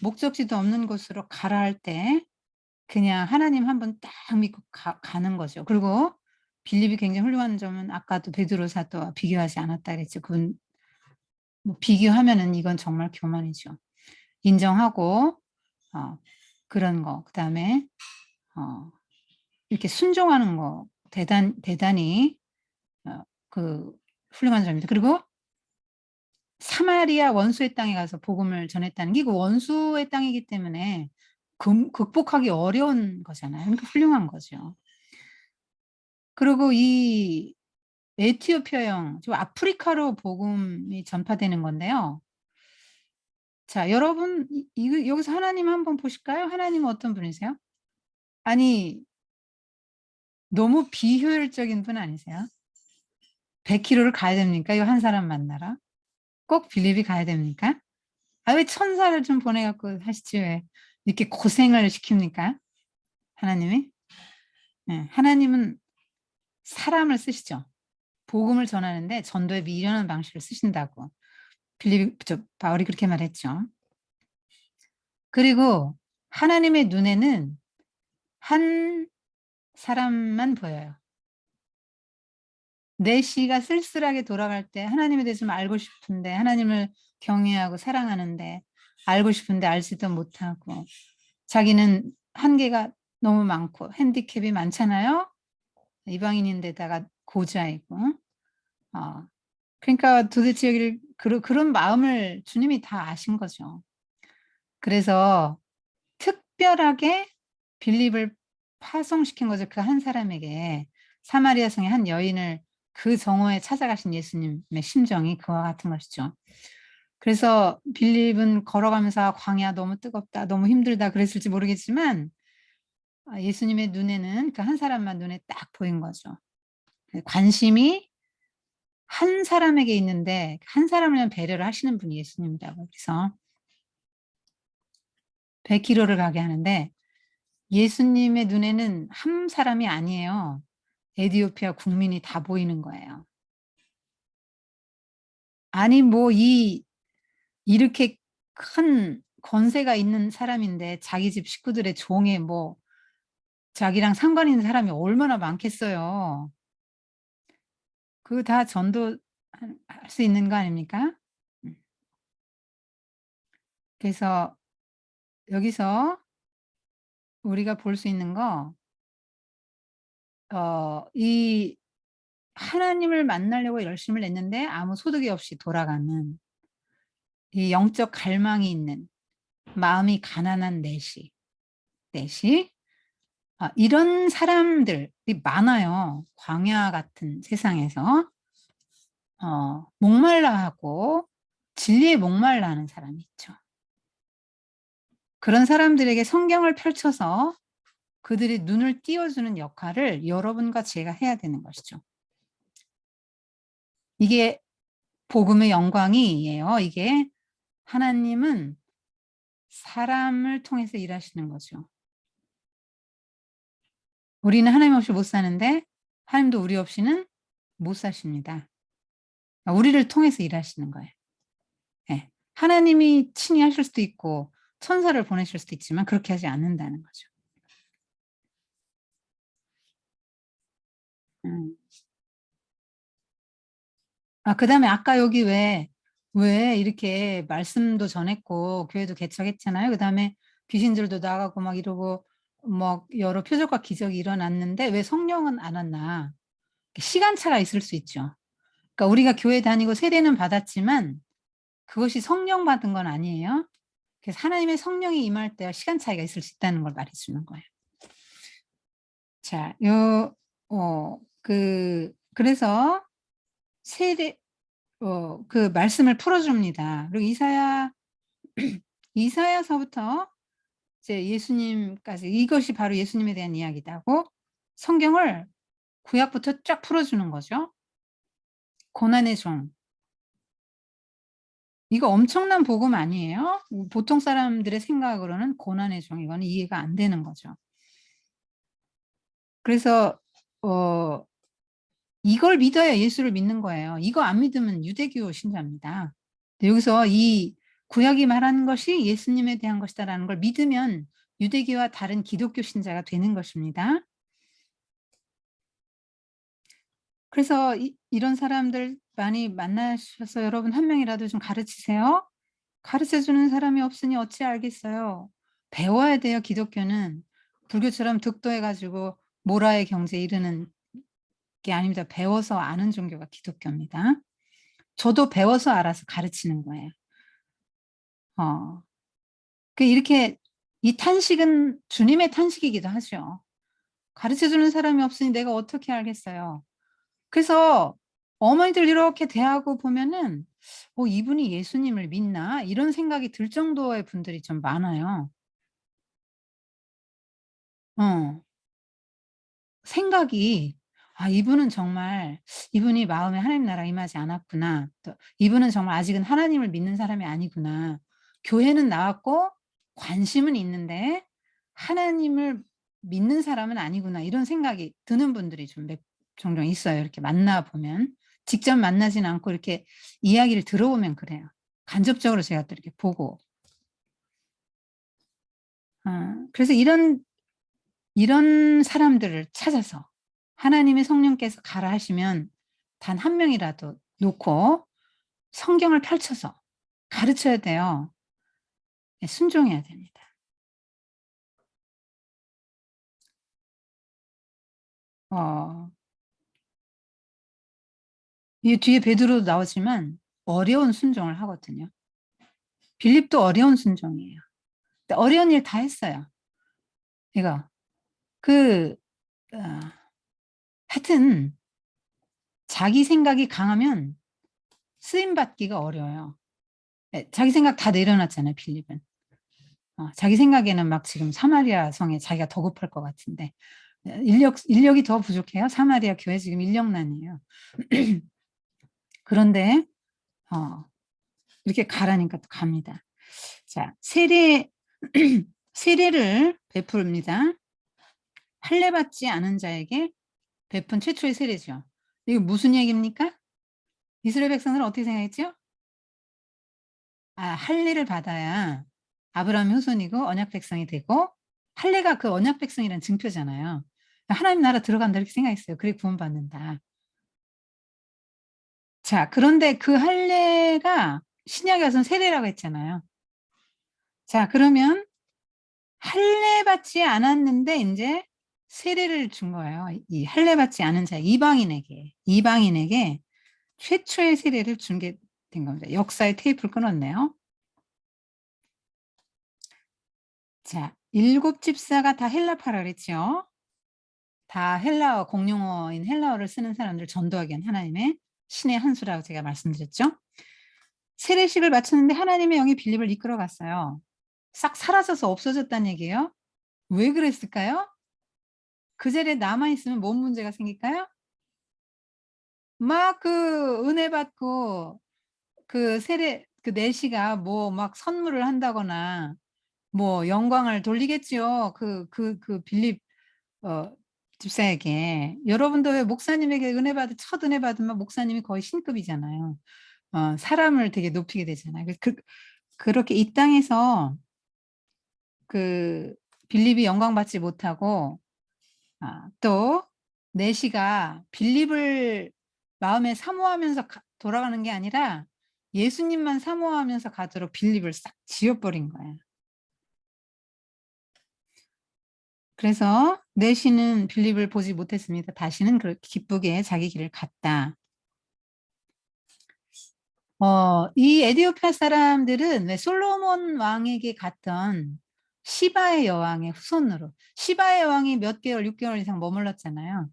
Speaker 1: 목적지도 없는 곳으로 가라 할 때 그냥 하나님 한 분 딱 믿고 가는 거죠. 그리고 빌립이 굉장히 훌륭한 점은 아까도 베드로 사도와 비교하지 않았다 그랬죠. 그분 뭐 비교하면은 이건 정말 교만이죠. 인정하고 어 그런 거. 그다음에 어 이렇게 순종하는 거 대단히 그 훌륭한 점입니다. 그리고 사마리아 원수의 땅에 가서 복음을 전했다는 게 그 원수의 땅이기 때문에 극복하기 어려운 거잖아요. 그러니까 훌륭한 거죠. 그리고 이 에티오피아형 좀 아프리카로 복음이 전파되는 건데요. 자 여러분 이거 여기서 하나님 한번 보실까요? 하나님은 어떤 분이세요? 아니 너무 비효율적인 분 아니세요? 100km를 가야 됩니까? 이거 한 사람 만나러? 꼭 빌립이 가야 됩니까? 아 왜 천사를 좀 보내 갖고 하시지 왜 이렇게 고생을 시킵니까? 하나님이? 예. 하나님은 사람을 쓰시죠. 복음을 전하는데 전도에 미련한 방식을 쓰신다고. 빌립 바울이 그렇게 말했죠. 그리고 하나님의 눈에는 한 사람만 보여요. 내 시가 쓸쓸하게 돌아갈 때 하나님에 대해서 좀 알고 싶은데, 하나님을 경외하고 사랑하는데, 알고 싶은데 알지도 못하고, 자기는 한계가 너무 많고 핸디캡이 많잖아요. 이방인인데다가 고자이고. 그러니까 도대체 여기를 그런 마음을 주님이 다 아신 거죠. 그래서 특별하게 빌립을 파송시킨 거죠. 그 한 사람에게. 사마리아 성의 한 여인을 그 정오에 찾아가신 예수님의 심정이 그와 같은 것이죠. 그래서 빌립은 걸어가면서 광야 너무 뜨겁다, 너무 힘들다 그랬을지 모르겠지만 예수님의 눈에는 그 한 사람만 눈에 딱 보인 거죠. 관심이 한 사람에게 있는데 한 사람을 위한 배려를 하시는 분이 예수님이라고. 그래서 100km를 가게 하는데 예수님의 눈에는 한 사람이 아니에요. 에티오피아 국민이 다 보이는 거예요. 아니 뭐 이렇게 큰 권세가 있는 사람인데 자기 집 식구들의 종에 뭐 자기랑 상관 있는 사람이 얼마나 많겠어요. 그거 다 전도할 수 있는 거 아닙니까? 음. 그래서 여기서 우리가 볼 수 있는 거 이 하나님을 만나려고 열심을 냈는데 아무 소득이 없이 돌아가는 이 영적 갈망이 있는 마음이 가난한 넷이 이런 사람들이 많아요. 광야 같은 세상에서 목말라 하고 진리에 목말라 하는 사람이 있죠. 그런 사람들에게 성경을 펼쳐서 그들이 눈을 띄워주는 역할을 여러분과 제가 해야 되는 것이죠. 이게 복음의 영광이에요. 이게 하나님은 사람을 통해서 일하시는 거죠. 우리는 하나님 없이 못 사는데 하나님도 우리 없이는 못 사십니다. 우리를 통해서 일하시는 거예요. 예. 하나님이 친히 하실 수도 있고 천사를 보내실 수도 있지만 그렇게 하지 않는다는 거죠. 음. 그다음에 아까 여기 왜 이렇게 말씀도 전했고 교회도 개척했잖아요. 그다음에 귀신들도 나가고 막 이러고 뭐 여러 표적과 기적이 일어났는데 왜 성령은 안 왔나? 시간차가 있을 수 있죠. 그러니까 우리가 교회 다니고 세례는 받았지만 그것이 성령 받은 건 아니에요. 그래서 하나님의 성령이 임할 때와 시간 차이가 있을 수 있다는 걸 말해 주는 거예요. 자, 그래서 세례 그 말씀을 풀어 줍니다. 그리고 이사야서부터 이제 예수님까지 이것이 바로 예수님에 대한 이야기다고 성경을 구약부터 쫙 풀어 주는 거죠. 고난의 종. 이거 엄청난 복음 아니에요? 보통 사람들의 생각으로는 고난의 종 이거는 이해가 안 되는 거죠. 그래서 어 이걸 믿어야 예수를 믿는 거예요. 이거 안 믿으면 유대교 신자입니다. 여기서 이 구약이 말하는 것이 예수님에 대한 것이다라는 걸 믿으면 유대교와 다른 기독교 신자가 되는 것입니다. 그래서 이런 사람들 많이 만나셔서 여러분 한 명이라도 좀 가르치세요. 가르쳐 주는 사람이 없으니 어찌 알겠어요. 배워야 돼요, 기독교는. 불교처럼 득도해 가지고 모라의 경지에 이르는 게 아닙니다. 배워서 아는 종교가 기독교입니다. 저도 배워서 알아서 가르치는 거예요. 어. 이렇게 이 탄식은 주님의 탄식이기도 하죠. 가르쳐 주는 사람이 없으니 내가 어떻게 알겠어요. 그래서 어머니들 이렇게 대하고 보면은 '이분이 예수님을 믿나?' 이런 생각이 들 정도의 분들이 좀 많아요. 어. 생각이 '아 이분은 정말 이분이 마음에 하나님 나라가 임하지 않았구나.' 또 '이분은 정말 아직은 하나님을 믿는 사람이 아니구나. 교회는 나왔고 관심은 있는데 하나님을 믿는 사람은 아니구나.' 이런 생각이 드는 분들이 좀 종종 있어요. 이렇게 만나 보면. 직접 만나진 않고 이렇게 이야기를 들어보면 그래요. 간접적으로 제가 또 이렇게 보고. 그래서 이런 사람들을 찾아서 하나님의 성령께서 가라 하시면 단 한 명이라도 놓고 성경을 펼쳐서 가르쳐야 돼요. 예, 순종해야 됩니다. 어 이 뒤에 베드로도 나오지만 어려운 순종을 하거든요. 빌립도 어려운 순종이에요. 근데 어려운 일 다 했어요. 이거 그 어 하여튼 자기 생각이 강하면 쓰임 받기가 어려워요. 예, 자기 생각 다 내려놨잖아요, 빌립은. 자기 생각에는 막 지금 사마리아 성에 자기가 더 급할 것 같은데 인력이 더 부족해요. 사마리아 교회 지금 인력난이에요. 그런데 이렇게 가라니까 또 갑니다. 자, 세례를 베풉니다. 할례 받지 않은 자에게 베푼 최초의 세례죠. 이게 무슨 얘기입니까? 이스라엘 백성들은 어떻게 생각했죠? 할례를 받아야 아브라함의 후손이고 언약 백성이 되고 할례가 그 언약 백성이라는 증표잖아요. 하나님 나라 들어간다 이렇게 생각했어요. 그래 구원받는다. 자, 그런데 그 할례가 신약에 와서는 세례라고 했잖아요. 자, 그러면 할례 받지 않았는데 인제 세례를 준 거예요. 이 할례 받지 않은 자 이방인에게 최초의 세례를 준 게 된 겁니다. 역사의 테이프를 끊었네요. 자, 7 집사가 다 헬라파라 그랬죠. 다 헬라어 공용어인 헬라어를 쓰는 사람들을 전도하기 위한 하나님의 신의 한 수라고 제가 말씀드렸죠. 세례식을 마쳤는데 하나님의 영이 빌립을 이끌어 갔어요. 싹 사라져서 없어졌다는 얘기예요. 왜 그랬을까요? 그 자리에 남아 있으면 뭔 문제가 생길까요? 막 그 은혜 받고 그 세례 그 내시가 뭐 막 선물을 한다거나 뭐 영광을 돌리겠지요. 그 빌립 어 집사에게. 여러분도 왜 목사님에게 첫 은혜 받으면 목사님이 거의 신급이잖아요. 사람을 되게 높이게 되잖아요. 그렇게 이 땅에서 그 빌립이 영광 받지 못하고 또 내시가 빌립을 마음에 사모하면서 돌아가는 게 아니라 예수님만 사모하면서 가도록 빌립을 싹 지워 버린 거예요. 그래서 내시는 빌립을 보지 못했습니다. 다시는 그렇게 기쁘게 자기 길을 갔다. 이 에디오피아 사람들은 왜 솔로몬 왕에게 갔던 시바의 여왕의 후손으로 시바의 여왕이 몇 개월 6개월 이상 머물렀잖아요.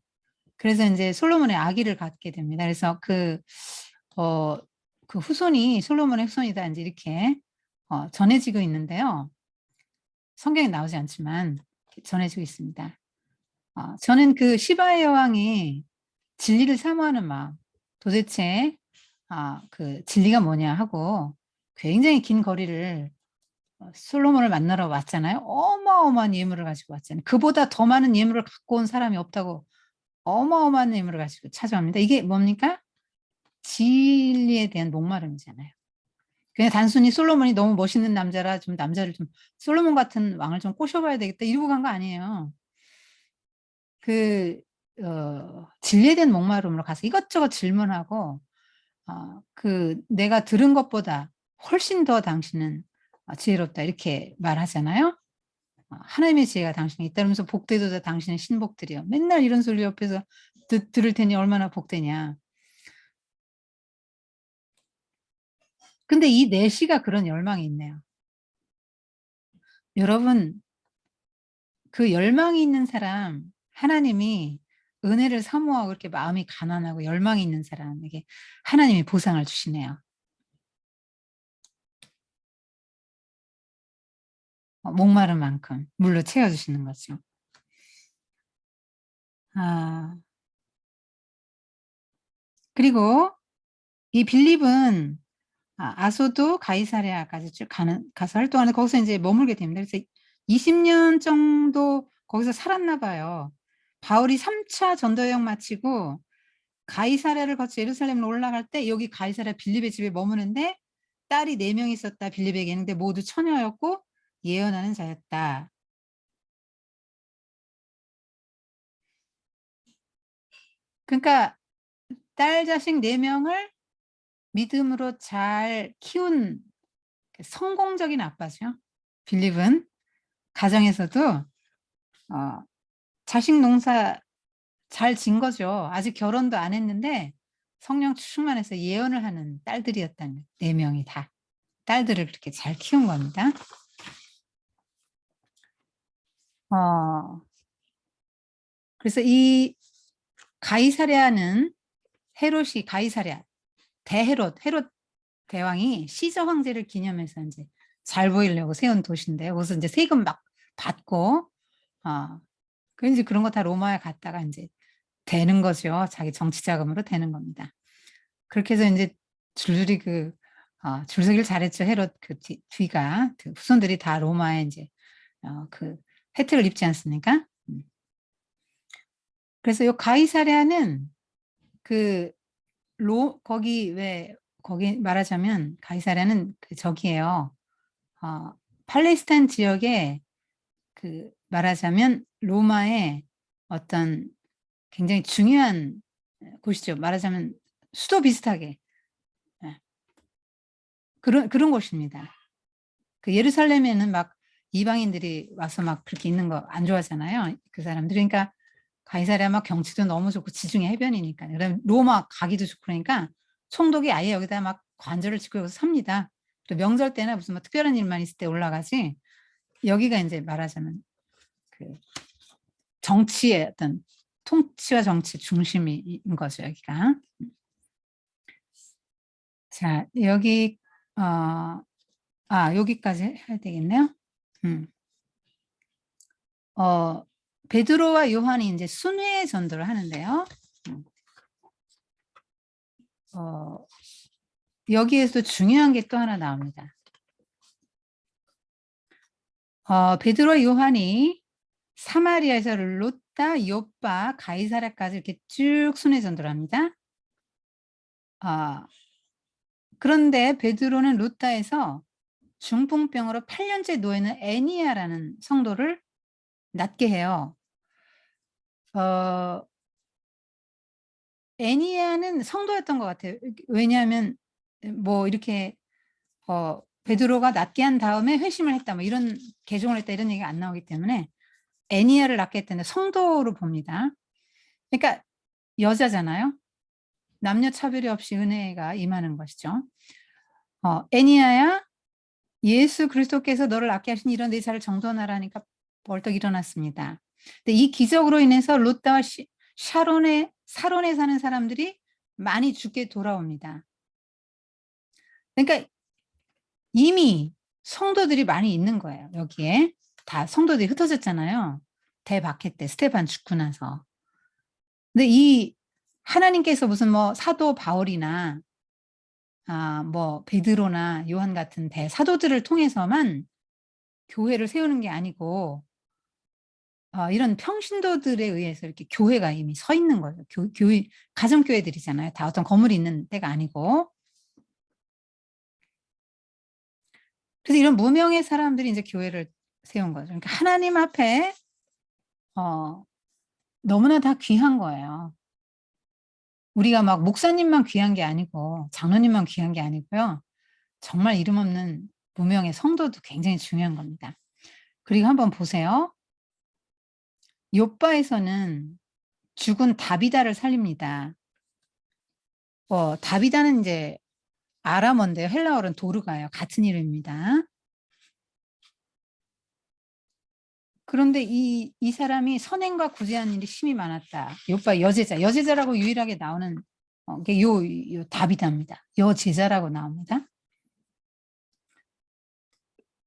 Speaker 1: 그래서 인제 솔로몬의 아기를 갖게 됩니다. 그래서 그 후손이 솔로몬의 후손이다 인제 이렇게 전해지고 있는데요. 성경에 나오지 않지만 전해지고 있습니다. 저는 그 시바의 여왕이 진리를 사모하는 마음, 도대체 그 진리가 뭐냐 하고 굉장히 긴 거리를 솔로몬을 만나러 왔잖아요. 어마어마한 예물을 가지고 왔잖아요. 그보다 더 많은 예물을 갖고 온 사람이 없다고 어마어마한 예물을 가지고 찾아옵니다. 이게 뭡니까? 진리에 대한 목마름이잖아요. 그냥 단순히 솔로몬이 너무 멋있는 남자라 좀 남자를 좀 '솔로몬 같은 왕을 좀 꼬셔 봐야 되겠다.' 이러고 간 거 아니에요. 그 진리에 대한 목마름으로 가서 이것저것 질문하고 "내가 들은 것보다 훨씬 더 당신은 지혜롭다." 이렇게 말하잖아요. "하나님의 지혜가 당신에 잇따르면서 복되도다 당신의 신복들이여." 맨날 이런 소리 옆에서 들을 테니 얼마나 복되냐. 근데 이 내시가 그런 열망이 있네요. 여러분 그 열망이 있는 사람 하나님이 은혜를 사모하고 이렇게 마음이 가난하고 열망이 있는 사람에게 하나님이 보상을 주시네요. 목마른 만큼 물로 채워 주시는 거죠. 아 그리고 이 빌립은 아소도 가이사랴까지 쭉 가서 활동하는데 거기서 인제 머물게 됩니다. 그래서 20년 정도 거기서 살았나 봐요. 바울이 3차 전도 여행 마치고 가이사랴를 거쳐 예루살렘으로 올라갈 때 여기 가이사랴 빌립의 집에 머무는데 딸이 4 명이 있었다 빌립에게는. 근데 모두 처녀였고 예언하는 자였다. 그러니까 딸 자식 4 명을 믿음으로 잘 키운 성공적인 아빠죠. 빌립은 가정에서도 어 자식 농사 잘 진 거죠. 아직 결혼도 안 했는데 성령 충만해서 예언을 하는 딸들이었다는 거예요. 4 명이 다. 딸들을 그렇게 잘 키운 겁니다. 어 그래서 이 가이사랴는 헤롯이 가이사랴 헤롯 대왕이 시저 황제를 기념해서 인제 잘 보이려고 세운 도시인데 거기서 인제 세금 막 받고 그 인제 그런 거 다 로마에 갔다가 인제 되는 거죠. 자기 정치 자금으로 되는 겁니다. 그렇게 해서 인제 줄줄이 줄서기를 잘했죠. 헤롯 뒤가 그 후손들이 다 로마에 인제 그 혜택을 입지 않습니까? 그래서 요 가이사랴는 그 거기 거기 말하자면 가이사랴는 저기예요. 어 팔레스타인 지역에 말하자면 로마의 어떤 굉장히 중요한 곳이죠. 말하자면 수도 비슷하게 예 그런 곳입니다. 예루살렘에는 막 이방인들이 와서 막 그렇게 있는 거 안 좋아하잖아요, 그 사람들이. 그러니까 가이사랴 막 경치도 너무 좋고 지중해 해변이니까. 그다음에 로마 가기도 좋고 그러니까 총독이 아예 여기다 막 관저를 짓고 여기서 삽니다. 또 명절 때나 무슨 뭐 특별한 일만 있을 때 올라가지 여기가 인제 말하자면 그 정치의 어떤 통치와 정치 중심인 거죠, 여기가. 자, 여기 어 여기까지 해야 되겠네요. 음. 어 베드로와 요한이 인제 순회 전도를 하는데요. 음. 어 여기에서 중요한 게 또 하나 나옵니다. 베드로와 요한이 사마리아에서 롯다, 요빠, 가이사랴까지 이렇게 쭉 순회 전도를 합니다. 아 그런데 베드로는 롯다에서 중풍병으로 8 년째 누워 있는 애니야라는 성도를 낫게 해요. 어 애니야는 성도였던 것 같아요. 왜냐하면 뭐 이렇게 베드로가 낫게 한 다음에 회심을 했다 뭐 이런 개종을 했다 이런 얘기가 안 나오기 때문에 애니야를 낫게 했다는 성도로 봅니다. 그러니까 여자잖아요. 남녀 차별이 없이 은혜가 임하는 것이죠. "애니야야 예수 그리스도께서 너를 낫게 하신 이런 내 자를 정돈하라니까 벌떡 일어났습니다." 근데 이 기적으로 인해서 롯다와 사론에 사는 사람들이 많이 죽게 돌아옵니다. 그러니까 이미 성도들이 많이 있는 거예요, 여기에. 다 성도들이 흩어졌잖아요. 대박해 때 스테반 죽고 나서. 근데 이 하나님께서 무슨 뭐 사도 바울이나 뭐 베드로나 요한 같은 대사도들을 통해서만 교회를 세우는 게 아니고 이런 평신도들에 의해서 이렇게 교회가 이미 서 있는 거예요. 교회 가정교회들이잖아요. 다 어떤 건물이 있는 데가 아니고. 그래서 이런 무명의 사람들이 인제 교회를 세운 거죠. 그러니까 하나님 앞에 어 너무나 다 귀한 거예요. 우리가 막 목사님만 귀한 게 아니고 장로님만 귀한 게 아니고요. 정말 이름 없는 무명의 성도도 굉장히 중요한 겁니다. 그리고 한번 보세요. 욥바에서는 죽은 다비다를 살립니다. 다비다는 인제 아람어인데요. 헬라어로는 도르가예요. 같은 이름입니다. 그런데 이 사람이 선행과 구제한 일이 심히 많았다. 욥바 여제자라고 유일하게 나오는 게 요 다비다입니다. 여제자라고 나옵니다.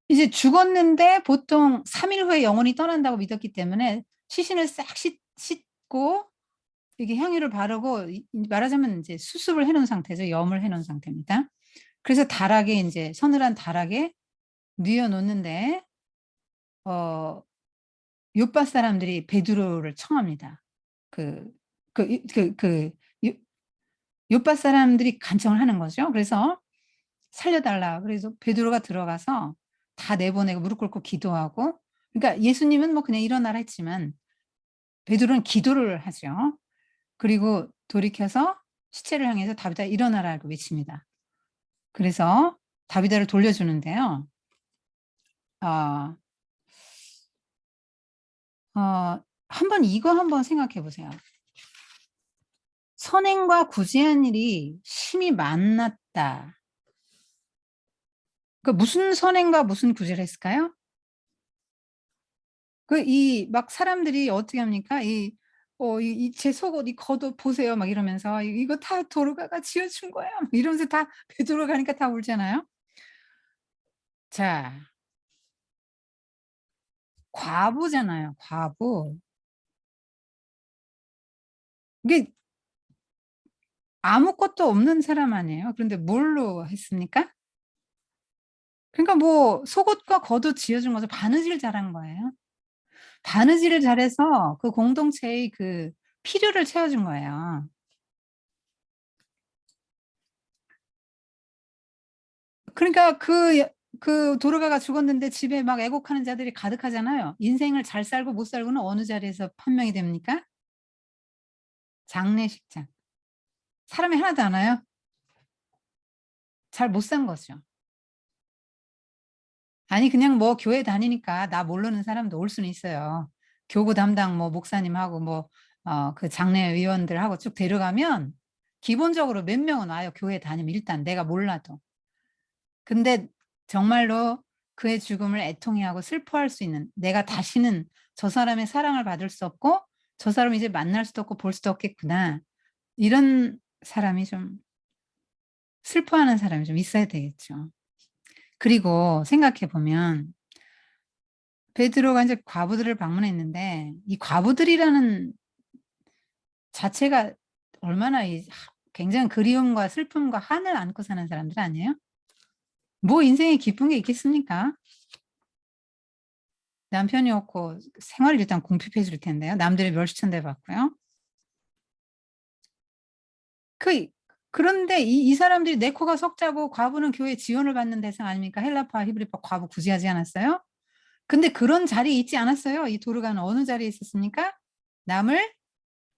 Speaker 1: 이제 죽었는데 보통 3일 후에 영혼이 떠난다고 믿었기 때문에 시신을 싹 씻고 이게 향유를 바르고 말하자면 인제 수습을 해 놓은 상태죠. 염을 해 놓은 상태입니다. 그래서 다락에 인제 서늘한 다락에 뉘어 놓는데 어 욥바 사람들이 베드로를 청합니다. 그 그 이 그 요 욥바 사람들이 간청을 하는 거죠. 그래서 "살려 달라." 그래서 베드로가 들어가서 다 내보내고 무릎 꿇고 기도하고 그러니까 예수님은 뭐 그냥 일어나라 했지만 베드로는 기도를 하죠. 그리고 돌이켜서 시체를 향해서 다윗아 일어나라고 외칩니다. 그래서 다윗아를 돌려주는데요. 어, 한번 이거 한번 생각해 보세요. 선행과 구제한 일이 심히 많았다. 그 무슨 선행과 무슨 구제를 했을까요? 그 이 막 사람들이 어떻게 합니까? 이 제 속옷 이 겉옷 보세요 막 이러면서 "이거 다 도로가가 지어 준 거야." 막 이러면서 다 베드로 가니까 다 울잖아요. 자, 과부잖아요, 과부. 이게 아무것도 없는 사람 아니에요. 그런데 뭘로 했습니까? 그러니까 뭐 속옷과 겉옷 지어 준 거죠. 바느질 잘한 거예요. 바느질을 잘해서 그 공동체의 그 필요를 채워 준 거예요. 그러니까 그 도르가가 죽었는데 집에 막 애곡하는 자들이 가득하잖아요. 인생을 잘 살고 못 살고는 어느 자리에서 판명이 됩니까? 장례식장. 사람이 하나도 안 와요? 잘 못 산 거죠. 아니 그냥 뭐 교회 다니니까 나 모르는 사람도 올 수는 있어요. 교구 담당 뭐 목사님하고 뭐 그 장례위원들하고 쭉 데려가면 기본적으로 몇 명은 와요, 교회 다니면 일단 내가 몰라도. 근데 정말로 그의 죽음을 애통해하고 슬퍼할 수 있는, 내가 다시는 저 사람의 사랑을 받을 수 없고 저 사람을 이제 만날 수도 없고 볼 수도 없겠구나. 이런 사람이 좀, 슬퍼하는 사람이 좀 있어야 되겠죠. 그리고 생각해 보면 베드로가 인제 과부들을 방문했는데 이 과부들이라는 자체가 얼마나 굉장한 그리움과 슬픔과 한을 안고 사는 사람들 아니에요? 뭐 인생에 기쁜 게 있겠습니까? 남편이 없고 생활이 일단 궁핍해질 텐데요. 남들이 멸시천대 받고요. 그 그런데 이 사람들이 내 코가 석자고 과부는 교회 지원을 받는 대상 아닙니까? 헬라파, 히브리파 과부 구제하지 않았어요? 근데 그런 자리에 있지 않았어요. 이 도르가는 어느 자리에 있었습니까? 남을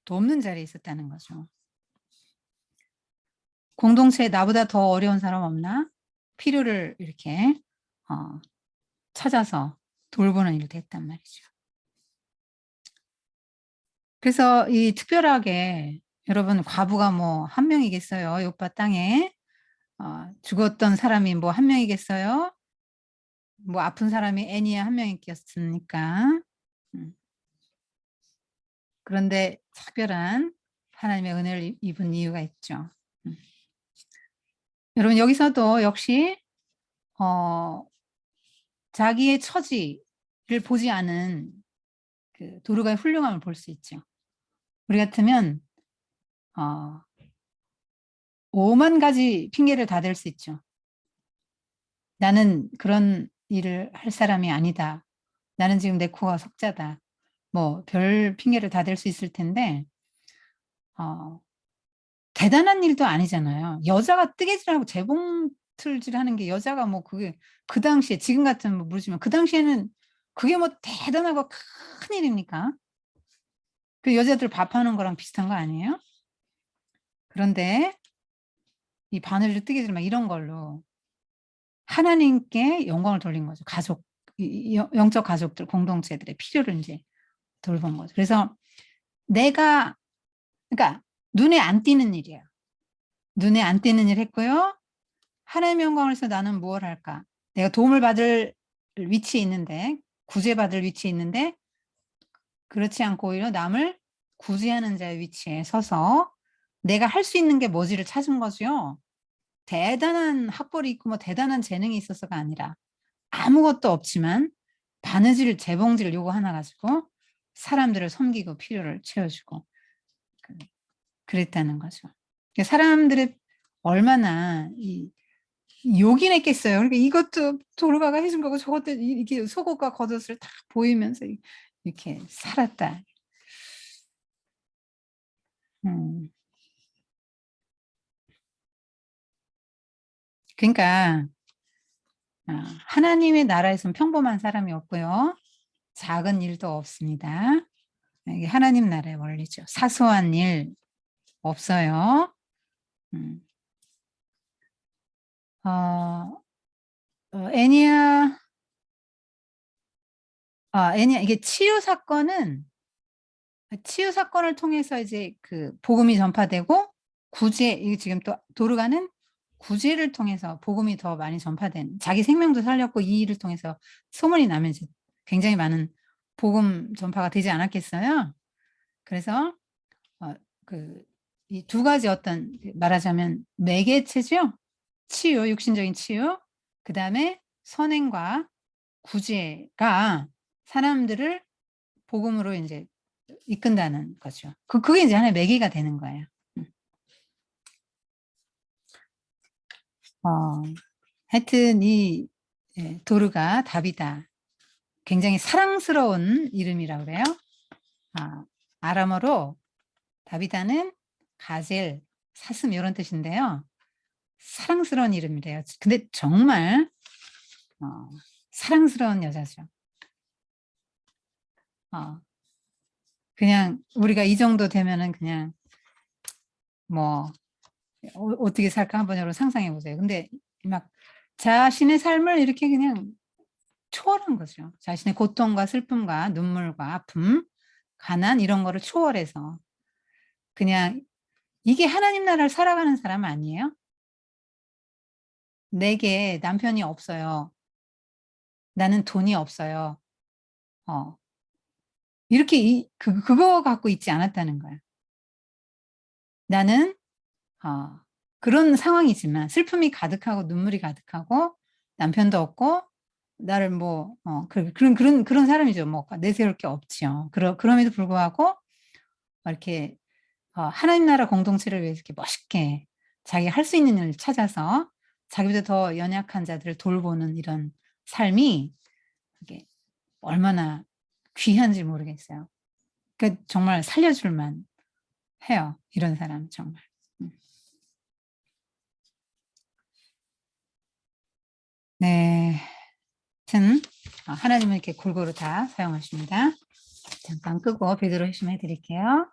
Speaker 1: 돕는 자리에 있었다는 거죠. 공동체에 나보다 더 어려운 사람 없나? 필요를 이렇게 어 찾아서 돌보는 일도 했단 말이죠. 그래서 이 특별하게 여러분 과부가 뭐 한 명이겠어요, 요파 땅에. 죽었던 사람이 뭐 한 명이겠어요? 뭐 아픈 사람이 애니야 한 명이겠습니까? 음. 그런데 특별한 하나님의 은혜를 입은 이유가 있죠. 음. 여러분 여기서도 역시 어 자기의 처지를 보지 않은 그 도르가의 훌륭함을 볼 수 있죠. 우리 같으면 어 오만 가지 핑계를 다 댈 수 있죠. '나는 그런 일을 할 사람이 아니다. 나는 지금 내 코가 석자다.' 뭐 별 핑계를 다 댈 수 있을 텐데 어 대단한 일도 아니잖아요. 여자가 뜨개질하고 재봉틀질하는 게 여자가 뭐 그게 그 당시에 지금 같으면 뭐 모르지만 그 당시에는 그게 뭐 대단하고 큰일입니까? 그 여자들 밥하는 거랑 비슷한 거 아니에요? 그런데 이 바늘로 뜨개질 막 이런 걸로 하나님께 영광을 돌린 거죠. 가족 이 영적 가족들 공동체들의 필요를 인제 돌본 거죠. 그래서 내가, 그러니까 눈에 안 띄는 일이에요. 눈에 안 띄는 일 했고요. 하나님의 영광을 위해서 나는 무엇을 할까? 내가 도움을 받을 위치에 있는데, 구제받을 위치에 있는데 그렇지 않고 오히려 남을 구제하는 자의 위치에 서서 내가 할 수 있는 게 뭐지를 찾은 거죠. 대단한 학벌이 있고 뭐 대단한 재능이 있어서가 아니라 아무것도 없지만 바느질 재봉질 요거 하나 가지고 사람들을 섬기고 필요를 채워주고 그 그랬다는 거죠. 사람들의 얼마나 요긴했겠어요. 그러니까 이것도 도르가가 해준 거고 저것도 이렇게 속옷과 겉옷을 다 보이면서 이렇게 살았다. 음. 그러니까 하나님의 나라에선 평범한 사람이 없고요. 작은 일도 없습니다. 이게 하나님 나라의 원리죠. 사소한 일, 없어요. 음. 애니야, 애니야, 이게 치유 사건을 통해서 이제 그 복음이 전파되고, 구제, 이게 지금 또 도르가는 구제를 통해서 복음이 더 많이 전파된, 자기 생명도 살렸고 이 일을 통해서 소문이 나면 이제 굉장히 많은 복음 전파가 되지 않았겠어요? 그래서 그 이 두 가지 어떤 말하자면 매개체죠. 치유, 육신적인 치유, 그다음에 선행과 구제가 사람들을 복음으로 이제 이끈다는 거죠. 그게 이제 하나의 매개가 되는 거예요. 하여튼 이 도르가 다비다. 굉장히 사랑스러운 이름이라고 그래요. 아람어로 다비다는 가젤, 사슴 이런 뜻인데요. 사랑스러운 이름이래요. 근데 정말 사랑스러운 여자죠. 그냥 우리가 이 정도 되면은 그냥 뭐 어떻게 살까 한번 여러분 상상해 보세요. 근데 막 자신의 삶을 이렇게 그냥 초월한 거죠. 자신의 고통과 슬픔과 눈물과 아픔, 가난 이런 거를 초월해서 그냥 이게 하나님 나라를 살아가는 사람 아니에요? 내게 남편이 없어요. 나는 돈이 없어요. 어, 이렇게 그거 갖고 있지 않았다는 거야. 나는 그런 상황이지만 슬픔이 가득하고 눈물이 가득하고 남편도 없고 나를 뭐 그런 사람이죠. 뭐 내세울 게 없지요. 그럼에도 불구하고 이렇게 하나님 나라 공동체를 위해서 이렇게 멋있게 자기가 할 수 있는 일을 찾아서 자기보다 더 연약한 자들을 돌보는 이런 삶이 이게 얼마나 귀한지 모르겠어요. 그 정말 살려줄 만 해요. 이런 사람 정말. 네. 하여튼 하나님은 이렇게 골고루 다 사용하십니다. 잠깐 끄고 베드로 회심해 드릴게요.